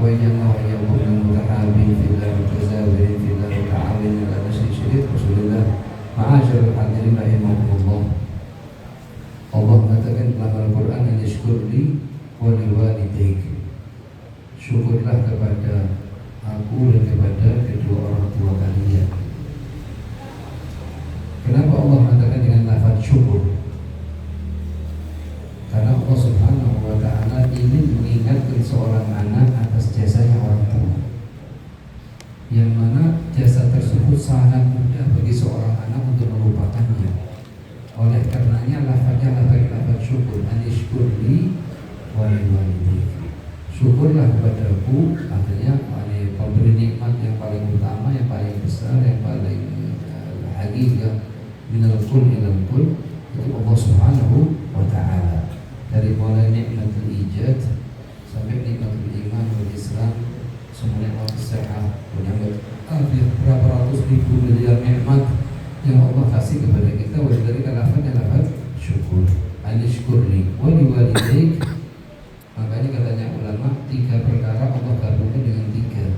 وبيننا وإياكم المتحابين في الله المتزاورين في الله المتعاونين على نشر شريعة رسول الله. معاشر الحاضرين رحمكم الله. Allah mengatakan dalam Al-Quran, Anishkurli waliwalidaik, syukurlah kepada aku dan kepada kedua orang tua kalian. Kenapa Allah mengatakan dengan lafaz syukur? Karena Allah Subhanahu wa ta'ala ingin mengingatkan seorang anak atas jasanya orang tua, yang mana jasa tersebut sangat mudah bagi seorang anak untuk melupakannya. Oleh karenanya lafaznya lafaz syukur, Anishkurli waliwalidaik, syukurlah kepadaku, artinya pemberi nikmat yang paling utama, yang paling besar, yang paling hakiki minal kul ilal kul, itu Allah Subhanahu wa ta'ala. Dari mulai nikmatul ijad sampai nikmatul iman wal Islam, semua nikmat sehat, penyambut berapa ratus ribu miliar nikmat yang Allah kasih kepada kita. Dari lafaznya lafaz syukur, Anishkurli waliwalidaik. Makanya katanya ulama, 3 perkara Allah gabungkan dengan 3,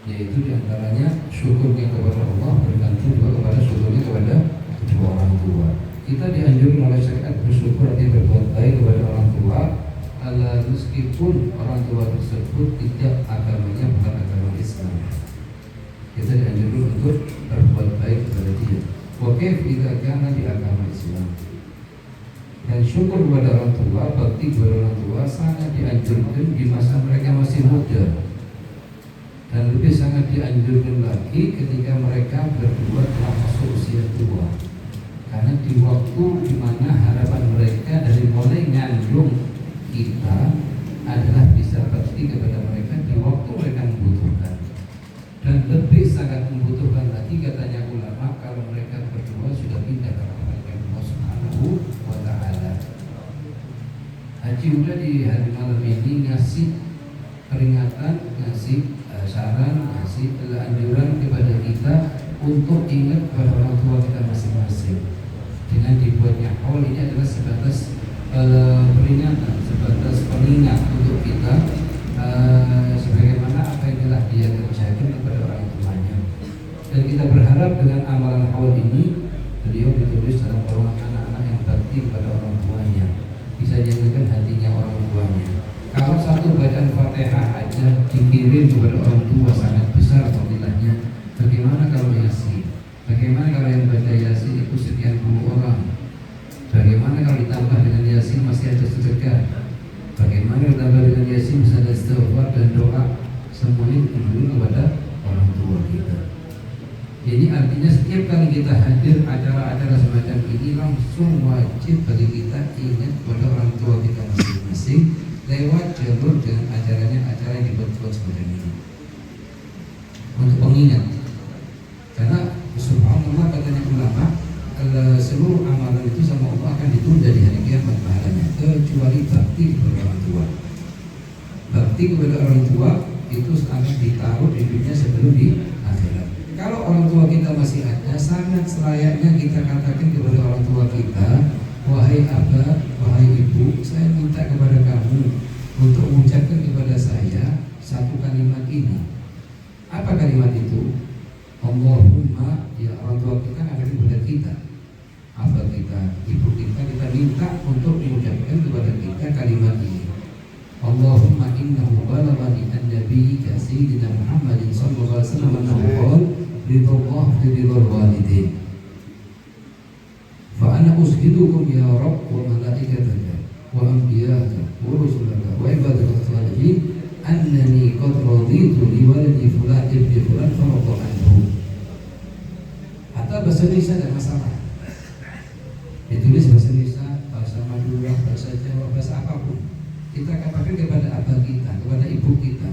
yaitu diantaranya syukurnya kepada Allah bergantung juga kepada syukurnya kepada kedua orang tua. Kita dianjurkan oleh syariat bersyukur artinya berbuat baik kepada orang tua, meskipun orang tua tersebut tidak agamanya bukan agama Islam. Kita dianjurkan untuk berbuat baik kepada dia. Wakif jika karena di agama Islam. Dan syukur kepada orang tua, bakti kepada orang tua sangat dianjurkan di masa mereka masih muda, dan lebih sangat dianjurkan lagi ketika mereka berdua telah masuk usia tua. Karena di waktu dimana harapan mereka dari mulai ngandung kita adalah bisa bakti kepada mereka di waktu mereka membutuhkan. Dan lebih sangat membutuhkan lagi katanya ulama kalau mereka berdua sudah pindah ke Allah Subhanahu wa ta'ala. Haji udah di hari malam ini ngasih peringatan, ngasih saran, ngasih anjuran kepada kita untuk ingat kepada orang tua kita masing-masing. Dengan dibuatnya haul ini adalah sebatas peringatan, sebatas pengingat untuk kita, sebagaimana apa yang telah dia kerjakan kepada orang tuanya. Dan kita berharap dengan amalan haul ini, beliau ditulis dalam golongan anak-anak yang bakti kepada orang tuanya, bisa menyenangkan hatinya orang tuanya. Kalau satu bacaan Fatihah aja dikirim kepada orang tua sangat besar fadilahnya. Bagaimana kalau Yasin? Bagaimana kalau yang baca Yasin itu sekian puluh orang? Bagaimana kalau ditambah dengan Yasin masih ada sedekah? Bagaimana ditambah dengan Yasin bisa ada istighfar dan doa? Semuanya dituju kepada orang tua kita. Jadi artinya setiap kali kita hadir acara-acara semacam ini, langsung wajib bagi kita ingat kepada orang tua kita masing-masing lewat jalur dengan acara yang dibuat seperti ini, untuk pengingat. Karena subhanallah katanya ulama, seluruh amalan itu sama Allah akan ditunda di hari kiamat pahalanya, kecuali bakti kepada orang tua. Bakti kepada orang tua itu akan ditaruh di dunia sebelum di akhirat. Kalau orang tua kita masih ada, sangat selayaknya kita katakan kepada orang tua kita, wahai abah, wahai ibu, saya minta kepada kamu untuk mengucapkan kepada saya satu kalimat ini. Apa kalimat itu? Allahumma, ya orang tua kita ada kepada kita, abah kita, ibu kita minta untuk mengucapkan kepada kita kalimat ini. Allahumma innahu balagani an nabiyyika sayyidina Muhammadin sallallahu alaihi wasallam annahu qala ridallah fi ridal walidin. Fa ana ushidukum ya Rabb wa malaikataka wa anbiya'aka wa rusulaka wa ibadaka shalihin annani qad raditu li waladi fulan ibni fulan farada anhu. Atau bahasa Indonesia tidak masalah, ditulis bahasa Indonesia, bahasa Madura, bahasa Jawa, bahasa apapun. Kita katakan kepada abah kita, kepada ibu kita,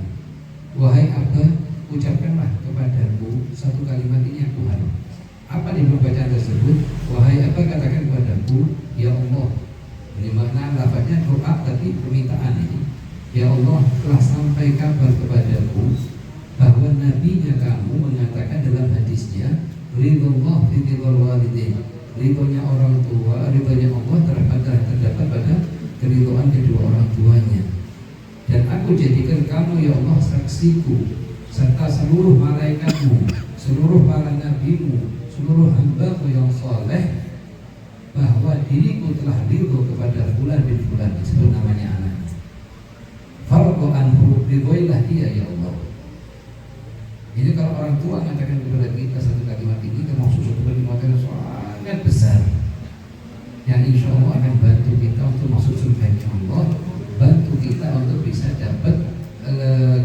wahai abah, ucapkanlah kepadaku satu kalimat ini aku harap. Apa di bacaan tersebut? Wahai abah, katakan kepadaku, ya Allah. Ini makna lafaznya doa, tapi permintaan ini. Ya Allah, telah sampai kabar kepadaku bahwa nabinya kamu mengatakan dalam hadisnya, ridallah fi ridal walidain, ridhonya orang tua, ridhonya Allah terdapat pada keridhaan kedua orang tuanya. Dan aku jadikan kamu ya Allah saksiku serta seluruh malaikatmu, seluruh para nabimu, seluruh hambamu yang soleh, bahwa diriku telah ridho kepada fulan bin fulan, disebut namanya anaknya. Farqu anhu, ridhoilah dia ya Allah. Jadi kalau orang tua mengatakan kepada kita satu kalimat ini termasuk satu kalimat yang sangat besar, yang insya Allah akan bantu kita untuk masuk surga Allah, bantu kita untuk bisa dapat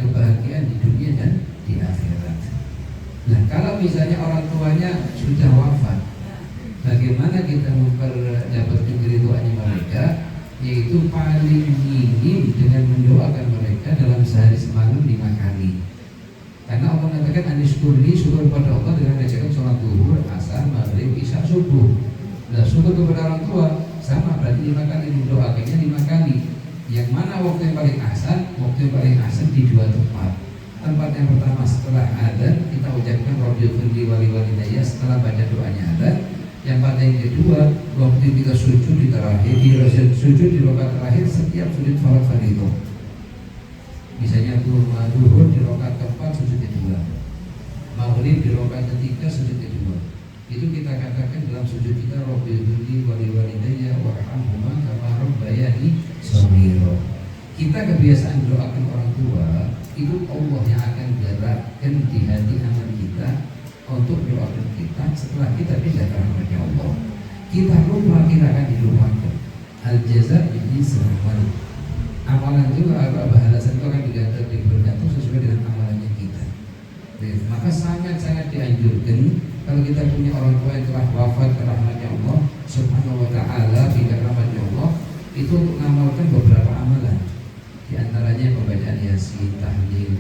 kebahagiaan di dunia dan di akhirat. Nah, kalau misalnya orang tuanya sudah wafat, bagaimana kita mendapatkan keridhaan mereka? Yaitu paling minim dengan mendoakan mereka dalam sehari semalam 5 kali. Karena Allah mengatakan anishkurni, syukur kepada Allah dengan mengerjakan sholat zuhur, asar, maghrib, isya, subuh. Nah, syukur kepada orang tua sama, berarti 5 kali, mendoakannya 5 kali. Yang mana waktu yang paling ahsan? Waktu yang paling ahsan di 2 tempat. Tempat yang pertama setelah adzan kita ucapkan Rabbighfirli wali walidayya setelah baca doanya adzan. Yang pada yang kedua waktu kita sujud di terakhir, sujud di rakaat terakhir setiap sujud salat fardhu. Misalnya zuhur di rakaat keempat sujud kedua, maghrib di rakaat ketiga sujud kedua. Itu kita katakan dalam sujud kita Rabbighfirli wali walidayya warhamhuma kama rabbayani shaghira. Kita kebiasaan doakan orang tua, itu Allah yang akan gerakkan di hati amal kita untuk doakan kita setelah kita pindah ke rahmatnya Allah. Kita lupa, kita akan dilupakan. Al jaza ini serawan. Amalan juga balasan itu akan bergantung sesuai dengan amalannya kita. Maka sangat-sangat dianjurkan kalau kita punya orang tua yang telah wafat ke rahmatnya Allah Subhanahu wa ta'ala, pindah ke rahmatnya Allah, itu untuk mengamalkan beberapa amalan. Di antaranya pembacaan Yasin, tahlil.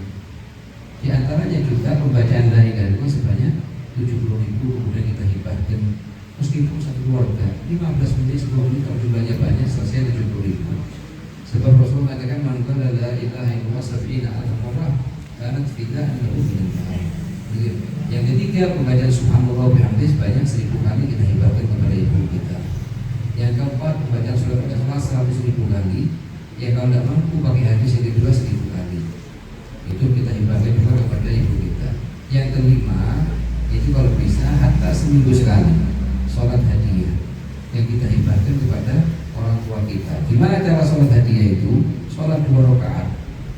Di antaranya juga pembacaan la ilaha illallah sebanyak 70.000, kemudian kita hibahkan meskipun satu keluarga 15 menit, 10 menit, kalau jumlahnya banyak selesai 70.000. Sebab Rasul mengatakan man qala la ilaha illallah sab'ina alf marrah kanat fida'an lahu min an-nar. Yang ketiga pembacaan subhanallah bihamdihi sebanyak 1000 kali kita hibahkan kepada ibu kita. Yang keempat pembacaan surat Al-Ikhlas 100.000 kali. Ya kalau tidak mampu pakai hadis yang kedua 1000 kali. Itu kita hibahkan juga kepada ibu kita. Yang kelima itu kalau bisa hatta seminggu sekali sholat hadiah yang kita hibahkan kepada orang tua kita. Gimana cara sholat hadiah itu? Sholat 2 rakaat.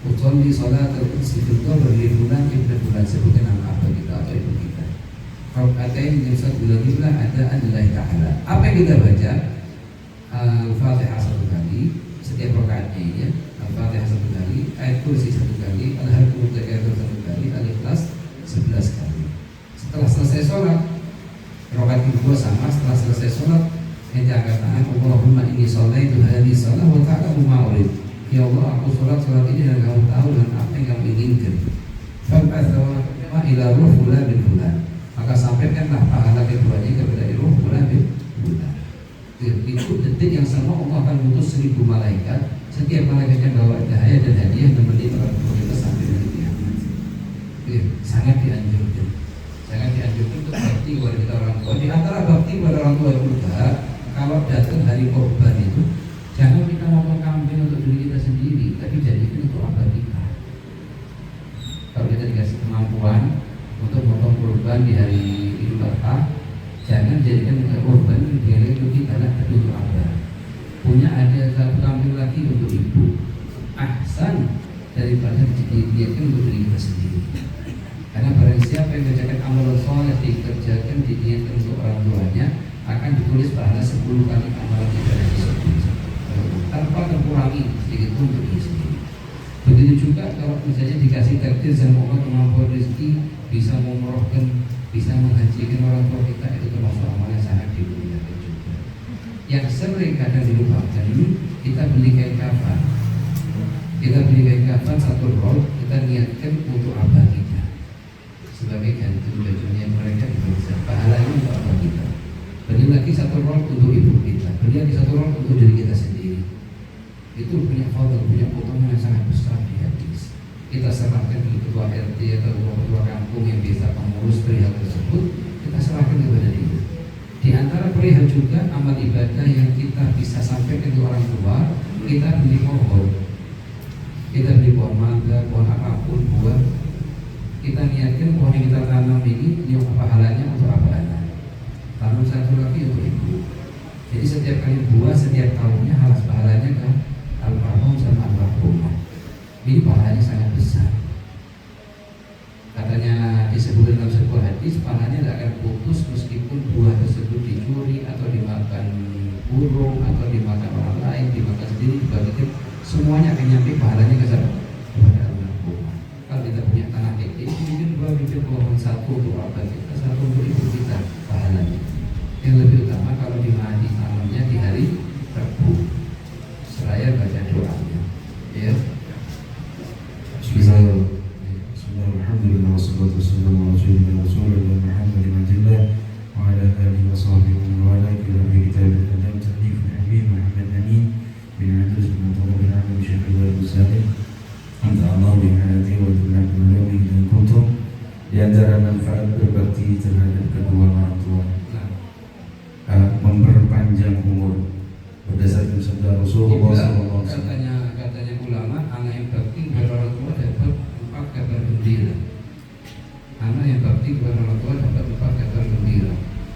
Usolli sholat al-qudsitul berlibulan ibnu bulan, sebutkan nama abah kita atau ibu kita. Rakaatain jinsat bulan ada anillahi ta'ala. Apa yang kita baca? Al-Fatihah 1 kali setiap rakaatnya ya. Al-Fatihah 1 kali, ayat kursi 1 kali, Al-Haqqul Takatsur 1 kali, Al-Ikhlas 11 kali. Setelah selesai sholat, rakaat kedua sama. Setelah selesai sholat, kita akan tangan Allahumma inni sholaitu hadhihi shalah wa ta'lamu ma urid. Ya Allah, aku sholat ini dan kamu tahu dan apa yang kamu inginkan. Fab'athwa ila ruh fulan bin fulan. Maka sampaikanlah pahala keduanya kepada ruh fulan bin fulan. Itu detik yang sama Allah akan mengutus 1000 malaikat. Setiap malaikat yang bawa cahaya dan hadiah menemani orang tua kita sampai hari kiamat. Sangat dianjurkan. Sangat dianjurkan untuk bakti kepada kita orang tua. Di antara bakti kepada orang tua yang muda, kalau datang hari korban itu, jangan kita ngomong kambing untuk diri kita sendiri, tapi jadikan untuk abah kita. Kalau kita dikasih kemampuan untuk potong korban di hari Idul Adha, jangan jadikan korban dengan itu kita lah, tapi untuk abah. Punya ada 1 kambing lagi untuk ibu, ahsan daripada dijadikan untuk diri kita sendiri. Karena barang siapa yang mengerjakan amal soleh dikerjakan diniatkan untuk orang tuanya, akan ditulis pahala 10 kali amalan ibadah tersebut tanpa terkurangi sedikit pun untuk diri sendiri. Begitu juga kalau misalnya dikasih takdir sama Allah kemampuan rezeki, bisa memorohkan, bisa menghajikan orang tua kita, itu termasuk amal yang sangat dimuliakan juga. Yang sering kadang dilupakan, kita beli kain kafan. Kita beli kain kafan 1 rol, kita niatkan untuk abah kita sebagai ganti bajunya mereka bisa pahalanya untuk abah kita. Beli lagi 1 rol untuk ibu kita, beli lagi 1 rol untuk diri kita sendiri. Itu punya fadl, punya potongan yang sangat besar di hadis. Kita serahkan ke ketua RT atau ketua kampung yang bisa mengurus perihal tersebut, kita serahkan kepada dia. Di antara perihal juga amal ibadah yang kita bisa sampaikan ke orang tua, kita beli pohon. Kita beli pohon mangga, pohon apapun, buah, kita niatkan pohon yang kita tanam ini pahalanya untuk anak-anak. Tanam satu lagi untuk ibu. Jadi setiap kali buah setiap tahunnya halas pahalanya kan almarhum sama almarhumah. Ini pahalanya sangat besar. Katanya disebutkan dalam sebuah hadis, pahalanya tidak akan putus meskipun buah tersebut dicuri atau dimakan burung atau dimakan orang lain, dimakan sendiri, dibagikan, semuanya akan nyampe pahalanya ke siapa? Kepada almarhumah. Kalau kita punya tanah kecil, mungkin 2 biji pohon, 1 untuk apa kita, 1 untuk ibu kita, pahalanya. Yang lebih utama kalau ditanamnya di hari Rabu, seraya baca doanya. Ya. Bismillahirrahmanirrahim. Wassalatu wassalamu ala Rasulillah Muhammadin Abdillah wa ala alihi wa sahbihi wa ala alihi kitabul adab ta'lif al-habib Muhammad Amin bin Adus bin Abdullah bin Amr bin Syekh Abdul Salim. Anta Allah bin hadi wa tunakum nabi dan kuntum. Di antara manfaat berbakti terhadap kedua orang tua, memperpanjang umur berdasarkan sabda Rasulullah SAW. Katanya ulama, anak yang bakti kepada orang tua dapat 4 kabar gembira. Anak yang bakti kepada orang tua dapat 4 kabar gembira.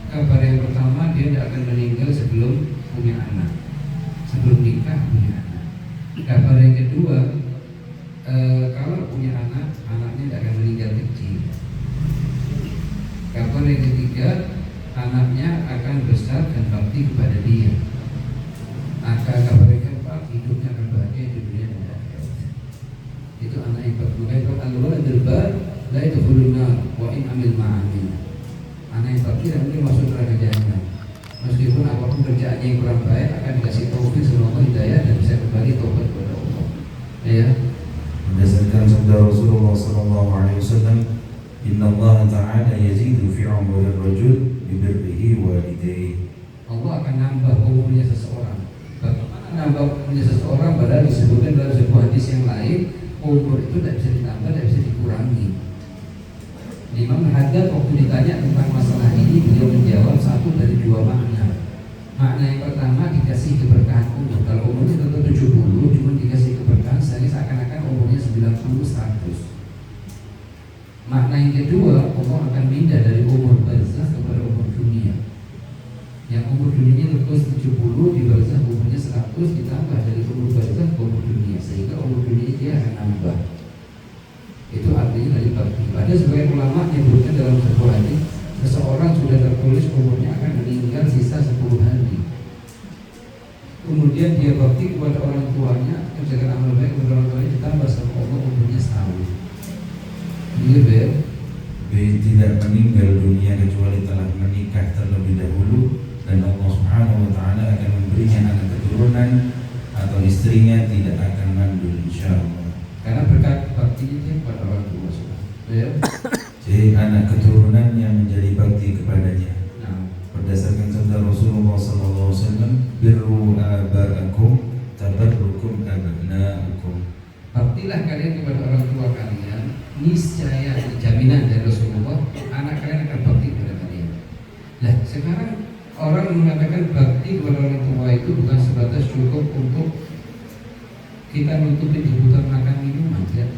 Kabar yang pertama, dia tidak akan meninggal sebelum punya anak, sebelum nikah punya anak. Kabar yang kedua, kalau punya anak, anaknya tidak akan meninggal kecil. Kabar yang ketiga, anaknya akan besar dan bakti kepada dia. Kabar yang keempat, hidupnya akan bahagia di dunia dan akhirat. Itu anak yang bakti. Maka al-waladul bar la yadkhulun nar wa in amil ma'amil. Anak yang bakti tidak mungkin masuk neraka jahanam. Meskipun apapun kerjaannya yang kurang baik, akan dikasih taufik sama Allah, hidayah, dan bisa kembali taubat kepada Allah. Ya. Berdasarkan sabda Rasulullah SAW, Inna Allah Ta'ala yazidu fi umri rajul bi birrihi walidayhi. Allah akan nambah umurnya seseorang. Bagaimana nambah umurnya seseorang? Padahal disebutkan dalam sebuah hadis yang lain, umur itu tidak bisa ditambah, tidak bisa dikurangi. Imam Haddad waktu ditanya tentang masalah ini, beliau menjawab 1 dari 2 makna. Makna yang pertama, dikasih keberkahan umur. Kalau umurnya tentu 70, cuma dikasih keberkahan, seakan-akan umurnya 90, 100. Makna yang kedua, Allah akan pindah dari umur barzah kepada umur dunia. Yang umur dunianya terus 70, di barzah umurnya 100, ditambah dari umur barzah ke umur dunia, sehingga umur dunia dia akan nambah. Itu artinya dari bakti. Ada sebagian ulama menyebutkan dalam sebuah hadis, seseorang sudah tertulis umurnya akan meninggal sisa 10 hari. Kemudian dia bakti kepada orang tuanya, kerjakan amal baik kepada orang tuanya, ditambah sama Allah umurnya setahun. Tidak meninggal dunia kecuali telah menikah terlebih dahulu, dan Allah Subhanahu wa Ta'ala akan memberinya anak keturunan atau istrinya tidak akan mandul insyaallah. Karena berkat baktinya dia kepada orang tua. Jadi anak keturunannya menjadi bakti kepadanya. Berdasarkan sabda Rasulullah SAW, birru aba'akum tabarrukum abna'akum. Baktilah kalian kepada orang tua kalian, niscaya jaminan dari Rasulullah, anak kalian akan bakti kepada kalian. Nah, sekarang orang mengatakan bakti kepada orang tua itu bukan sebatas cukup untuk kita menutupi kebutuhan makan minuman, ya.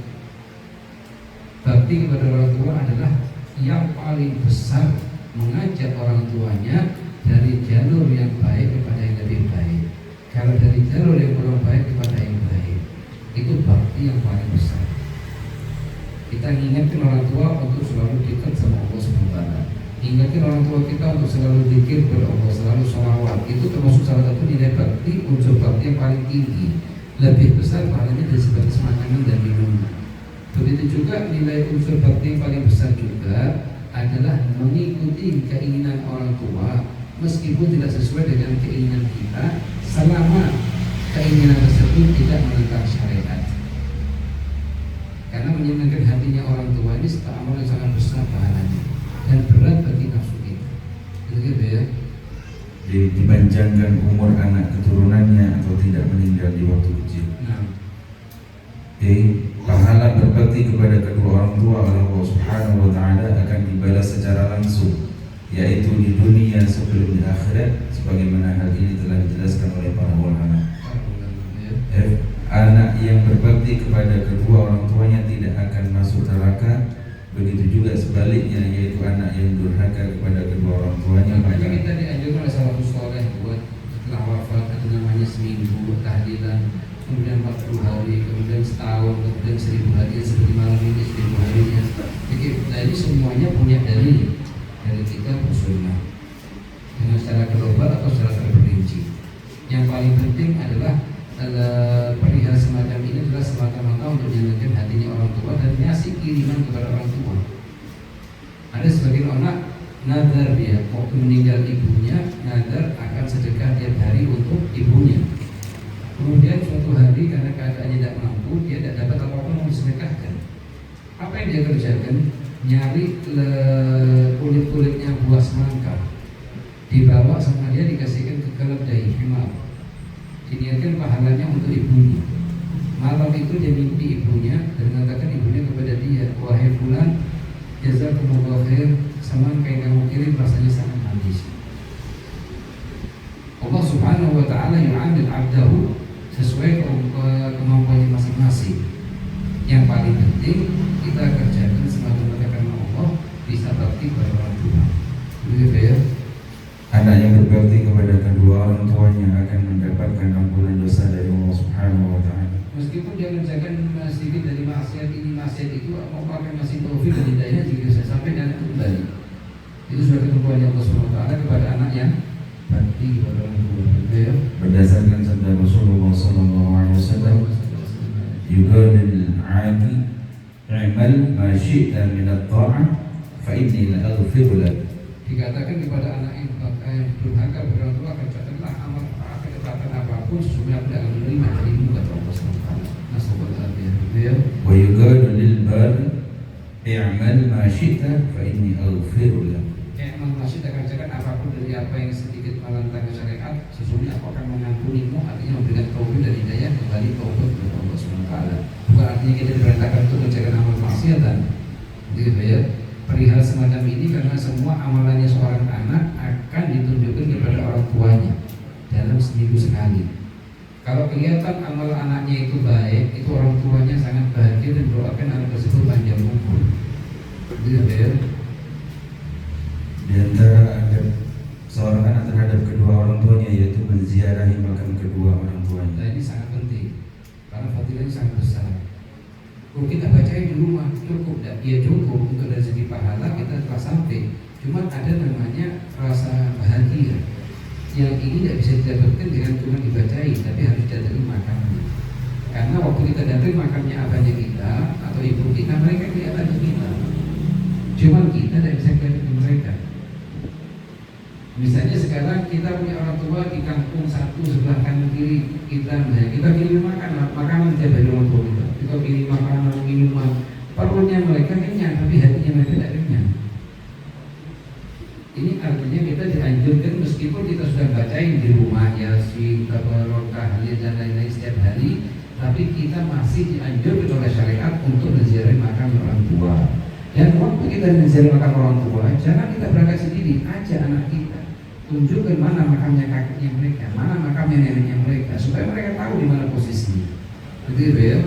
Bakti kepada orang tua adalah yang paling besar, mengajak orang tuanya dari jalur yang baik kepada yang lebih baik. Kalau dari jalur yang kurang baik kepada yang baik, itu bakti yang paling besar. Kita ingatkan orang tua untuk selalu dekat sama Allah SWT. Ingatkan orang tua kita untuk selalu zikir kepada Allah, selalu sholawat. Itu termasuk salah satu nilai bakti, unsur bakti yang paling tinggi. Lebih besar pahalanya dari sebatas makanan dan minuman. Begitu juga nilai unsur bakti yang paling besar juga adalah mengikuti keinginan orang tua, meskipun tidak sesuai dengan keinginan kita, selama keinginan tersebut tidak menentang syariat. Karena menyenangkan hatinya orang tua ini sebuah amal yang sangat besar pahalanya dan berat bagi nafsu kita. Gitu ya. Dipanjangkan umur anak keturunannya atau tidak meninggal di waktu kecil. Pahala berbakti kepada kedua orang tua oleh Allah Subhanahu wa Ta'ala akan dibalas secara langsung, yaitu di dunia sebelum di akhirat, sebagaimana hal ini telah dijelaskan oleh para ulama. anak yang berbakti kepada kedua orang tuanya tidak akan masuk neraka. Begitu juga sebaliknya, yaitu anak yang durhaka kepada kedua orang tuanya. Makanya kita dianjurkan oleh salafus saleh buat setelah wafat itu namanya seminggu tahlilan, kemudian 40 hari, kemudian setahun, kemudian 1000 hari, seperti malam ini 1000 harinya. Jadi nah ini semuanya punya dalil dari kita bersunnah dengan secara global atau secara terperinci. Yang paling penting adalah perihal semacam ini adalah semata-mata untuk menyenangkan hatinya orang tua dan ngasih kiriman kepada orang tua. Ada sebagian anak nadar, dia waktu meninggal ibunya nadar akan sedekah tiap hari untuk ibunya. Kemudian suatu hari karena keadaannya tidak mampu, dia tidak dapat apa-apa mau disedekahkan. Apa yang dia kerjakan? Nyari kulit-kulitnya buah semangka, dibawa sama dia, dikasihkan ke keledai himar, diniatkan pahalanya untuk ibunya. Malam itu dia mimpi ibunya dan mengatakan ibunya kepada dia, wahai fulan, jazakumullah khair, semangka yang kamu kirim rasanya sangat manis. Allah subhanahu wa ta'ala yu'amil abdahu sesuai kemampuannya masing-masing. Yang paling penting kita kerjakan semata-mata karena Allah, bisa bakti kepada orang tua. Begitu ya. Anak yang berbakti kepada kedua orang tuanya akan mendapatkan ampunan dosa dari Allah Subhanahu wa ta'ala. Meskipun dia mengerjakan sedikit dari maksiat ini, maksiat itu, Allah akan masih taufik dan hidayah jika saya sampai dan itu kembali. Itu sudah ketentuannya Allah Subhanahu wa ta'ala kepada anak yang bakti kepada orang tua. Ya. Berdasarkan sabda Rasulullah sallallahu alaihi wasallam, yuqalil 'abdi i'mal ma syi'ta min at-ta'ah fa inni la aghfiru lak. Dikatakan kepada anak yang durhaka kepada orang tua, kerjakanlah amal ketaatan apapun, sesungguhnya aku akan menerima darimu, kata Allah SWT. Nasallallahu Wa yuqalu lil bar i'mal ma syi'ta fa inni aghfiru lak. Emang masih tak kerjakan apapun dari apa yang sedikit melantang syariat, sesungguhnya aku akan mengampunimu, artinya memberikan taufik dan hidayah kembali taubat kepada Allah SWT. Bukan artinya kita diperintahkan untuk mengerjakan amal maksiatan. Gitu ya. Perihal semacam ini karena semua amalannya seorang anak akan ditunjukkan kepada orang tuanya dalam seminggu sekali. Kalau kelihatan amal anaknya itu baik, itu orang tuanya sangat bahagia dan doakan anak tersebut panjang umur. Gitu ya. Di antara adab seorang anak terhadap kedua orang tuanya yaitu menziarahi makam kedua orang tuanya. Nah, ini sangat penting karena fadilahnya sangat besar. Kalau kita bacain di rumah cukup, ya cukup untuk dari segi pahala kita telah sampai. Cuma ada namanya rasa bahagia yang ini tidak bisa didapatkan dengan cuma dibacain, tapi harus datangi makamnya. Karena waktu kita datangi makamnya abahnya kita atau ibu kita, mereka kelihatan kita. Cuma kita tidak bisa kelihatan mereka. Misalnya sekarang kita punya orang tua di kampung satu sebelah kanan kiri kita kirim makanan tiap hari orang tua kita kirim makanan, minuman, perutnya mereka kenyang tapi hatinya mereka tidak kenyang. Ini artinya kita dianjurkan meskipun kita sudah bacain di rumah Yasin, Tabarok, Tahlil dan lain-lain setiap hari, tapi kita masih dianjurkan oleh syariat untuk menziarahi makam orang tua. Dan waktu kita menziarahi makam orang tua, jangan kita berangkat sendiri, ajak anak kita. Tunjukkan mana makamnya kakeknya mereka, mana makamnya neneknya mereka, supaya mereka tahu di mana posisinya. Begitu ya.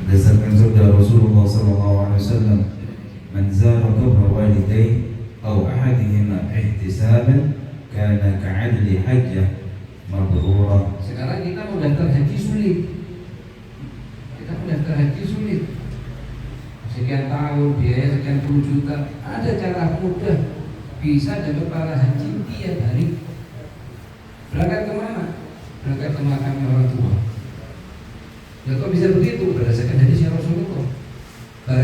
Berdasarkan sabda Rasulullah SAW, "Man zara qabra walidayhi aw ahadihima ihtisaban kana ka'adli hajjah mabrurah." Sekarang kita mau daftar haji sulit. Sekian tahun, biaya sekian puluh juta. Ada cara mudah bisa dapat pahala haji tiap hari. Berangkat kemana? Berangkat ke makamnya orang tua. Ya kok bisa begitu? Berdasarkan hadis Rasulullah.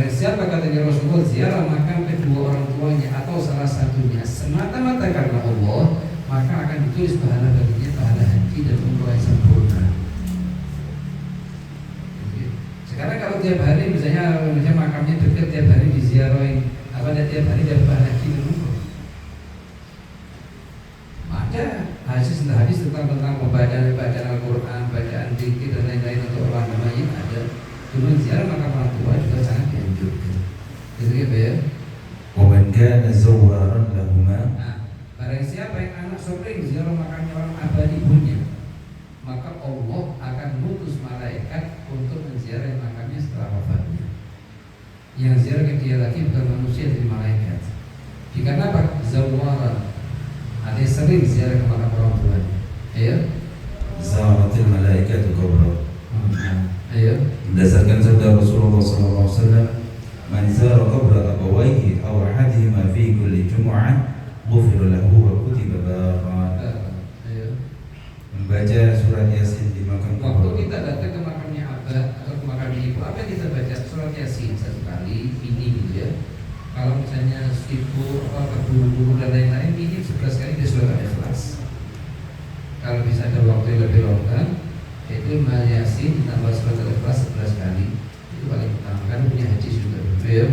Siapa katanya Rasulullah ziarah makam kedua orang tuanya atau salah satunya semata-mata karena Allah, maka akan ditulis pahala baginya pahala haji dan umrah yang sempurna. Sekarang kalau tiap hari misalnya makamnya dekat, tiap hari diziarahin, apa ada tiap hari dapat pahala haji dan umrah? Ada hadis tentang bacaan Al-Quran, bacaan zikir dan lain-lain untuk orang namanya ada. Cuma ziarah makam orang tua juga sangat dianjurkan. Itu ya. وَمَنْ كَانَ زَوَّارًا لَهُمَا. Nah, barang siapa yang anak sering ziarah makamnya orang abah ibunya, maka Allah akan mengutus malaikat Yang ziarah ke dia lagi bukan manusia, tapi malaikat. Dikarenaapa? Zawara, ada sering ziarah ke makam orang tuanya. Ya. Zaratil malaikatu qabra. Ayo. Berdasarkan sabda Rasulullah SAW, man zara qabra abawaihi aw ahadihima fi kulli jumu'ah ghufira lahu wa kutiba baran. Ayo. Membaca surat Yasin di makam Waktu kubur. kita datang ke makamnya abah atau ke makam ibu, apa yang kita baca? Surat Yasin satu kali, ini gitu ya. Kalau misalnya ibu apa guru-guru dan lain-lain, ini 11 kali dia surat Al-Ikhlas. Kalau bisa ada waktu yang lebih longgar, itu Yasin ditambah surat Al-Ikhlas 11 kali. Itu paling utama, kan punya hadis juga. Ayo.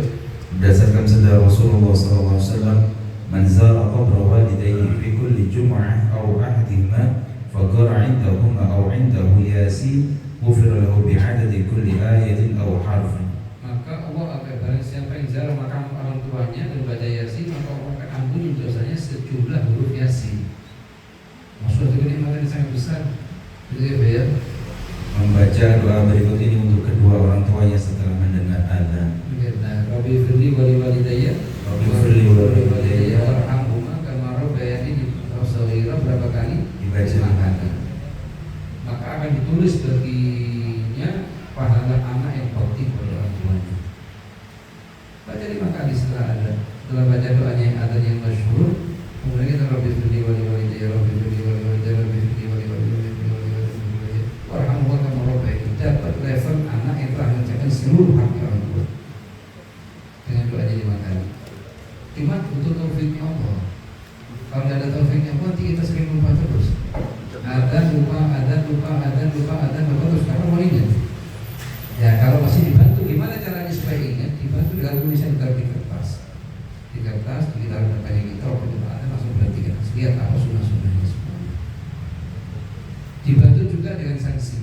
Berdasarkan sabda Rasulullah SAW, man zara qabra walidayhi fi kulli jumu'ah aw ahadihima faqara 'indahuma aw 'indahu Yasin ghufira lahu bi'adadi kulli ayatin aw harfin. Maka Allah akan barang siapa yang ziarah makam orang tuanya dan baca Yasin, maka Allah akan ampuni dosanya sejumlah huruf Yasin. Maksudnya kenikmatan yang sangat besar. Itu ya. Membaca doa berikut ini untuk kedua orang tuanya setelah mendengar azan. Nah, Rabbi firli wali walidayya, Rabbi firli wali walidayya, warhamhuma kama rabbayani shaghira, berapa kali dibaca. Maka akan ditulis baginya pahala anak yang bakti kepada orang tuanya. Baca 5 kali setelah baca doanya yang ada yang masyhur. Kemudian kita Rabbi firli wali walidayya, Rabbi firli wali walidayya, Rabbi firli wali walidayya, warhamhuma kama rabbayani, dapat level anak yang telah mengerjakan seluruh hak orang tua dengan doanya 5 kali. Cuma untuk taufiknya Allah. Kalau tidak ada taufiknya Allah, nanti kita sering lupa terus. Ada lupa terus. Karena mau ingat. Ya kalau masih dibantu, gimana caranya supaya ingat? Dibantu dengan tulisan di kertas. Di kertas, ditaruh depannya kita. Waktu itu ada langsung perhatikan. Lihat apa sunnah-sunnahnya semuanya. Dibantu juga dengan sanksi.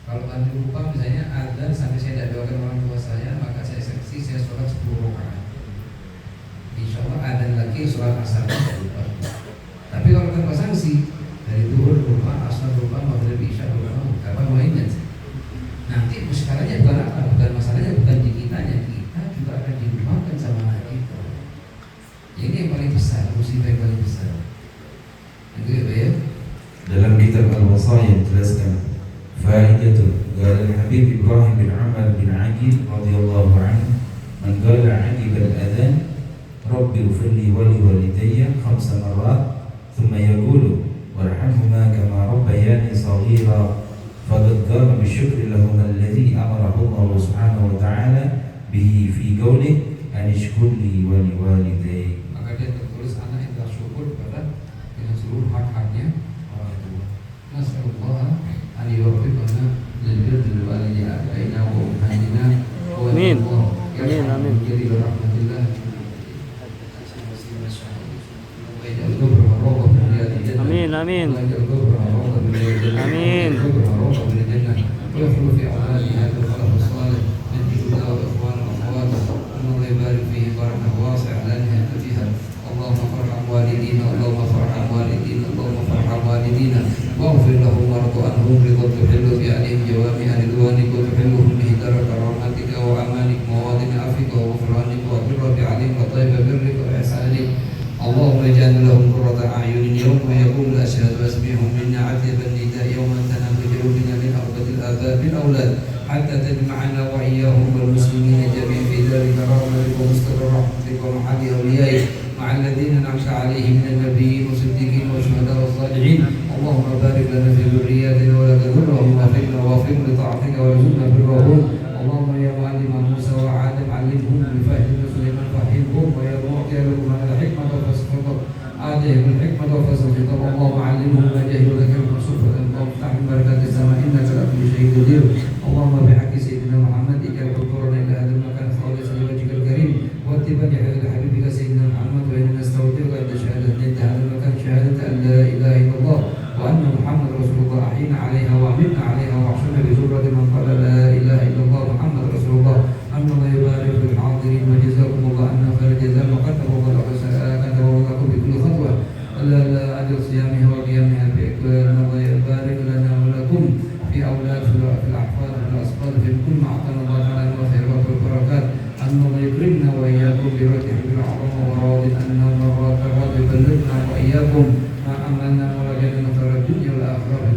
Kalau nanti lupa misalnya adzan sampai saya tidak doakan orang tua saya, maka saya sanksi, saya sholat 10 rakaat. Insya Allah adzan lagi sholat asar tidak lupa. Tapi kalau tanpa sanksi, dari zuhur lupa, asar lupa, maghrib isya lupa, kapan mau ingat? Nanti sekarangnya bukan apa, bukan masalahnya bukan di kitanya, kita juga akan dilupakan sama anak kita. Ini yang paling besar, musibah yang paling besar. Itu ya. Dalam kitab Al-Wasaya dijelaskan Fa'idatul Qala Al-Habib Ibrahim bin Umar bin Aqil radhiyallahu anhu, man qala 'aqiba al-adhan Rabbi ighfirli wa li walidayya 5 marrat thumma yaqulu warhamhuma kama rabbayani shaghira faqad qama bisyukri lahum alladhi amarahu Allah subhanahu wa ta'ala bihi fi qawlihi an ishkur li wa li walidayya. Maka dia tertulis anak yang bersyukur kepada dengan seluruh hak-haknya orang tua. Nasallallahu an yuwaffiqana lil birri wal walidayni wa ummatina wa Amin. Amin. Jadi rahmatillah. Amin. Amin. Amin. ويخلو في أولاد هذا الخلق الصالح من جدنا وإخوان وأخوات ومن يبارك فيه بركة واسعة لا نهاية فيها. اللهم فرحم والدينا، اللهم فرحم والدينا، اللهم فرحم والدينا واغفر لهم وارض عنهم رضا تحل بعليهم جوامع رضوانك وتحلهم به دار كرامتك وأمانك مواطن عفوك وغفرانك وبر بعليم وطيب برك وإحسانك. اللهم اجعل لهم قرة أعين يوم يقوم الأشهاد واسمعهم منا عتب النداء يوم تنام جلودنا من أرض الآباء بالأولاد حتى تجمعنا وإياهم والمسلمين جميعا في دار كرامتك ومستقر رحمتك ومحل أوليائك مع الذين أنعمت عليهم من النبيين والصديقين والشهداء والصالحين. اللهم بارك لنا في ذرياتنا ولا تضرهم ووفقنا لطاعتك وارزقنا برهم. اللهم يا معلم موسى وعادم علمهم بفهم سليمان فهمهم، ويا معطي لقمان الحكمة فاسقط آتهم الحكمة وفصل الخطاب. اللهم علمهم ما جهلوا ذكرهم صفة. اللهم افتح من بركات السماء إنك على كل شيء قدير. اللهم بحق سيدنا محمد اجعل حضورنا إلى هذا المكان خالصا لوجهك الكريم واتباع حبيبك سيدنا محمد. وإنا نستودعك أن شهادة أن هذا المكان شهادة أن لا إله إلا الله وأن محمد رسول الله. أحينا عليها وأمتنا عليها واحشرنا بزمرة من قال لا إله إلا الله محمد رسول الله. أن الله يبارك في الحاضرين وجزاكم الله عنا خير الجزاء وقدم الله لكم بكل خطوة على أجر صيامها وقيامها بإكوان. الله يبارك لنا ولكم في أولاد في الأحفاد في الأصفاد في كل ما أعطانا الله تعالى من الخيرات والبركات. amlana wa wajadana khairal dunya wal akhirah